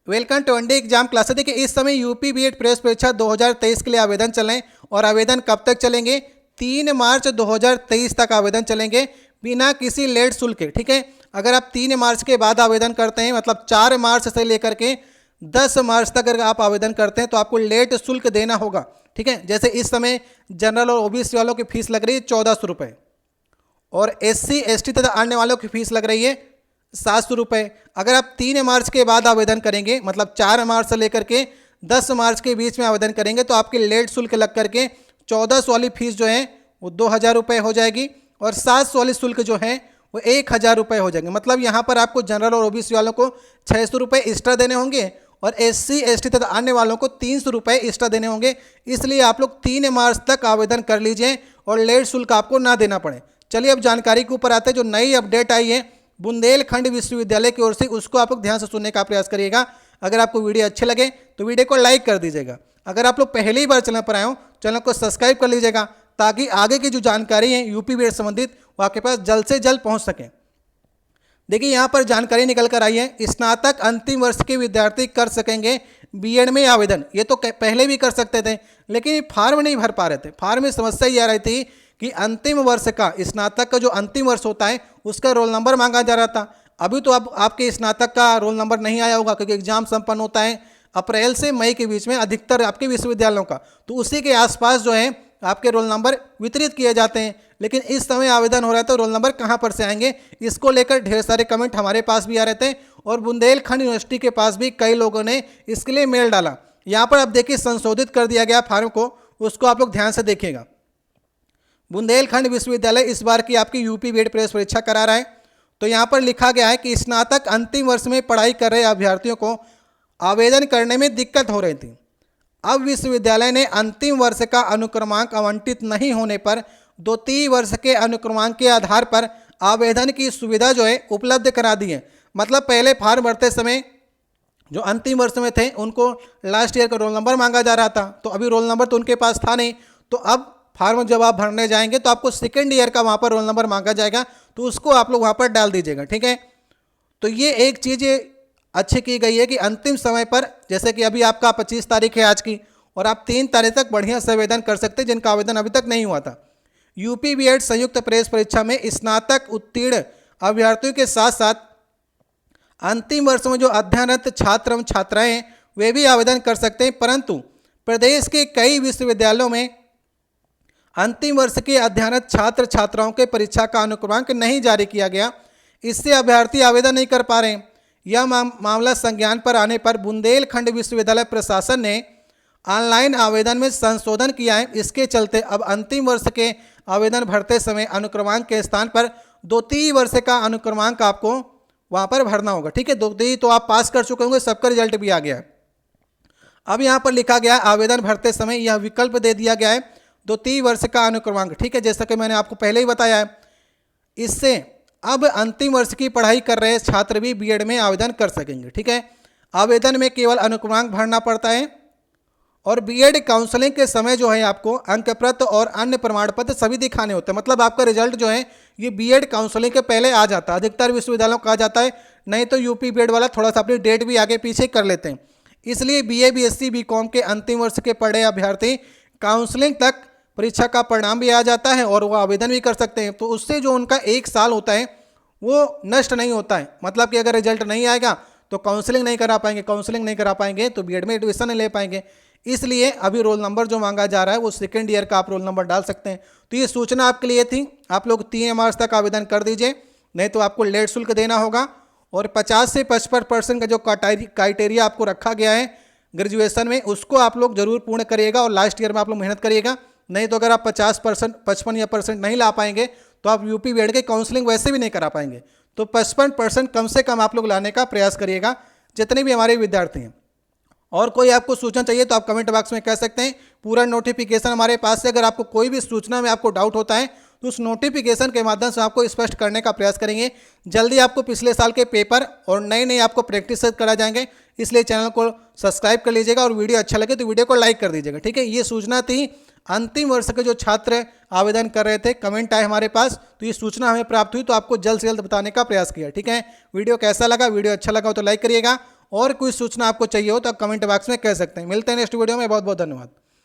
Welcome to one day exam classes. देखिए इस समय यूपी बीएड प्रवेश परीक्षा 2023 के लिए आवेदन चल रहे हैं और आवेदन कब तक चलेंगे? 3 मार्च 2023 तक आवेदन चलेंगे बिना किसी लेट शुल्क के। ठीक है, अगर आप 3 मार्च के बाद आवेदन करते हैं, मतलब 4 मार्च से लेकर के 10 मार्च तक अगर आप आवेदन करते हैं तो आपको लेट शुल्क देना होगा। ठीक है, जैसे इस समय जनरल और ओबीसी वालों की फीस लग रही है 1400 रुपये और SC ST तथा अन्य वालों की फीस लग रही है 700 रुपये। अगर आप 3 मार्च के बाद आवेदन करेंगे, मतलब 4 मार्च से लेकर के 10 मार्च के बीच में आवेदन करेंगे तो आपकी लेट शुल्क लग करके 1400 वाली फीस जो है वो 2000 रुपये हो जाएगी और 700 वाली शुल्क जो है वो 1000 रुपये हो जाएंगे। मतलब यहाँ पर आपको जनरल और ओबीसी वालों को 600 रुपये एक्स्ट्रा देने होंगे और SC ST तथा अन्य वालों को 300 रुपये एक्स्ट्रा देने होंगे। इसलिए आप लोग 3 मार्च तक आवेदन कर लीजिए और लेट शुल्क आपको ना देना पड़े। चलिए अब जानकारी के ऊपर आते हैं। जो नई अपडेट आई है बुंदेलखंड विश्वविद्यालय की ओर से, उसको आप लोग ध्यान से सुनने का प्रयास करिएगा। अगर आपको वीडियो अच्छे लगे तो वीडियो को लाइक कर दीजिएगा। अगर आप लोग पहली बार चैनल पर आए हो, चैनल को सब्सक्राइब कर लीजिएगा ताकि आगे की जो जानकारी है यूपी बीएड संबंधित वो आपके पास जल्द से जल्द पहुंच सके। देखिए यहाँ पर जानकारी निकल कर आई है, स्नातक अंतिम वर्ष के विद्यार्थी कर सकेंगे बीएड में आवेदन। ये तो पहले भी कर सकते थे लेकिन फॉर्म नहीं भर पा रहे थे। फॉर्म में समस्या ये आ रही थी कि अंतिम वर्ष का, स्नातक का जो अंतिम वर्ष होता है उसका रोल नंबर मांगा जा रहा था। अभी तो अब आपके स्नातक का रोल नंबर नहीं आया होगा क्योंकि एग्जाम संपन्न होता है अप्रैल से मई के बीच में अधिकतर आपके विश्वविद्यालयों का, तो उसी के आसपास जो है आपके रोल नंबर वितरित किए जाते हैं। लेकिन इस समय आवेदन हो रहा है तो रोल नंबर कहाँ पर से आएंगे, इसको लेकर ढेर सारे कमेंट हमारे पास भी आ रहे थे और बुंदेलखंड यूनिवर्सिटी के पास भी कई लोगों ने इसके लिए मेल डाला। यहाँ पर आप देखिए संशोधित कर दिया गया फॉर्म को, उसको आप लोग ध्यान से देखिएगा। बुंदेलखंड विश्वविद्यालय इस बार की आपकी यूपी बीएड प्रवेश परीक्षा करा रहा है। तो यहाँ पर लिखा गया है कि स्नातक अंतिम वर्ष में पढ़ाई कर रहे अभ्यर्थियों को आवेदन करने में दिक्कत हो रही थी। अब विश्वविद्यालय ने अंतिम वर्ष का अनुक्रमांक आवंटित नहीं होने पर द्वितीय वर्ष के अनुक्रमांक के आधार पर आवेदन की सुविधा जो है उपलब्ध करा दी है। मतलब पहले फॉर्म भरते समय जो अंतिम वर्ष में थे उनको लास्ट ईयर का रोल नंबर मांगा जा रहा था, तो अभी रोल नंबर तो उनके पास था नहीं, तो अब फॉर्म जब आप भरने जाएंगे तो आपको सेकेंड ईयर का वहाँ पर रोल नंबर मांगा जाएगा, तो उसको आप लोग वहाँ पर डाल दीजिएगा। ठीक है, तो ये एक चीज़ अच्छी की गई है कि अंतिम समय पर, जैसे कि अभी आपका 25 तारीख है आज की, और आप 3 तारीख तक बढ़िया से आवेदन कर सकते हैं जिनका आवेदन अभी तक नहीं हुआ था। यूपी बीएड संयुक्त प्रवेश परीक्षा में स्नातक उत्तीर्ण अभ्यर्थियों के साथ साथ अंतिम वर्ष में जो अध्ययनरत छात्र एवं छात्राएं हैं वे भी आवेदन कर सकते हैं, परंतु प्रदेश के कई विश्वविद्यालयों में अंतिम वर्ष के अध्ययनरत छात्र छात्राओं के परीक्षा का अनुक्रमांक नहीं जारी किया गया। इससे अभ्यर्थी आवेदन नहीं कर पा रहे हैं। यह मामला संज्ञान पर आने पर बुंदेलखंड विश्वविद्यालय प्रशासन ने ऑनलाइन आवेदन में संशोधन किया है। इसके चलते अब अंतिम वर्ष के आवेदन भरते समय अनुक्रमांक के स्थान पर द्वितीय वर्ष का अनुक्रमांक आपको वहाँ पर भरना होगा। ठीक है, द्वितीय तो आप पास कर चुके होंगे, सबका रिजल्ट भी आ गया है। अब यहाँ पर लिखा गया आवेदन भरते समय यह विकल्प दे दिया गया है द्वितीय वर्ष का अनुक्रमांक। ठीक है, जैसा कि मैंने आपको पहले ही बताया है, इससे अब अंतिम वर्ष की पढ़ाई कर रहे छात्र भी बीएड में आवेदन कर सकेंगे। ठीक है, आवेदन में केवल अनुक्रमांक भरना पड़ता है और बीएड काउंसलिंग के समय जो है आपको अंक पत्र और अन्य प्रमाण पत्र सभी दिखाने होते हैं। मतलब आपका रिजल्ट जो है ये बीएड काउंसलिंग के पहले आ जाता है, अधिकतर विश्वविद्यालयों का आ जाता है, नहीं तो यूपी बीएड वाला थोड़ा सा अपनी डेट भी आगे पीछे कर लेते हैं। इसलिए BA BSc BCom के अंतिम वर्ष के पढ़े अभ्यर्थी काउंसलिंग तक परीक्षा का परिणाम भी आ जाता है और वो आवेदन भी कर सकते हैं। तो उससे जो उनका 1 साल होता है वो नष्ट नहीं होता है। मतलब कि अगर रिजल्ट नहीं आएगा तो काउंसलिंग नहीं करा पाएंगे, काउंसलिंग नहीं करा पाएंगे तो बीएड में एडमिशन नहीं ले पाएंगे। इसलिए अभी रोल नंबर जो मांगा जा रहा है वो सेकेंड ईयर का आप रोल नंबर डाल सकते हैं। तो ये सूचना आपके लिए थी, आप लोग 3 मार्च तक आवेदन कर दीजिए, नहीं तो आपको लेट शुल्क देना होगा। और 50 से 55% का जो क्राइटेरिया आपको रखा गया है ग्रेजुएशन में, उसको आप लोग जरूर पूर्ण करिएगा और लास्ट ईयर में आप लोग मेहनत करिएगा। नहीं तो अगर आप 50%, 55% नहीं ला पाएंगे तो आप यूपी बीएड के काउंसलिंग वैसे भी नहीं करा पाएंगे। तो 55% कम से कम आप लोग लाने का प्रयास करिएगा जितने भी हमारे विद्यार्थी हैं। और कोई आपको सूचना चाहिए तो आप कमेंट बॉक्स में कह सकते हैं। पूरा नोटिफिकेशन हमारे पास है। अगर आपको कोई भी सूचना में आपको डाउट होता है तो उस नोटिफिकेशन के माध्यम से आपको स्पष्ट करने का प्रयास करेंगे। जल्दी आपको पिछले साल के पेपर और नए आपको प्रैक्टिस करा जाएंगे, इसलिए चैनल को सब्सक्राइब कर लीजिएगा और वीडियो अच्छा लगे तो वीडियो को लाइक कर दीजिएगा। ठीक है, ये सूचना थी अंतिम वर्ष के जो छात्र आवेदन कर रहे थे, कमेंट आए हमारे पास, तो ये सूचना हमें प्राप्त हुई तो आपको जल्द से जल्द बताने का प्रयास किया। ठीक है, वीडियो कैसा लगा, वीडियो अच्छा लगा हो तो लाइक करिएगा और कोई सूचना आपको चाहिए हो तो कमेंट बॉक्स में कह सकते हैं। मिलते हैं नेक्स्ट वीडियो में, बहुत बहुत धन्यवाद।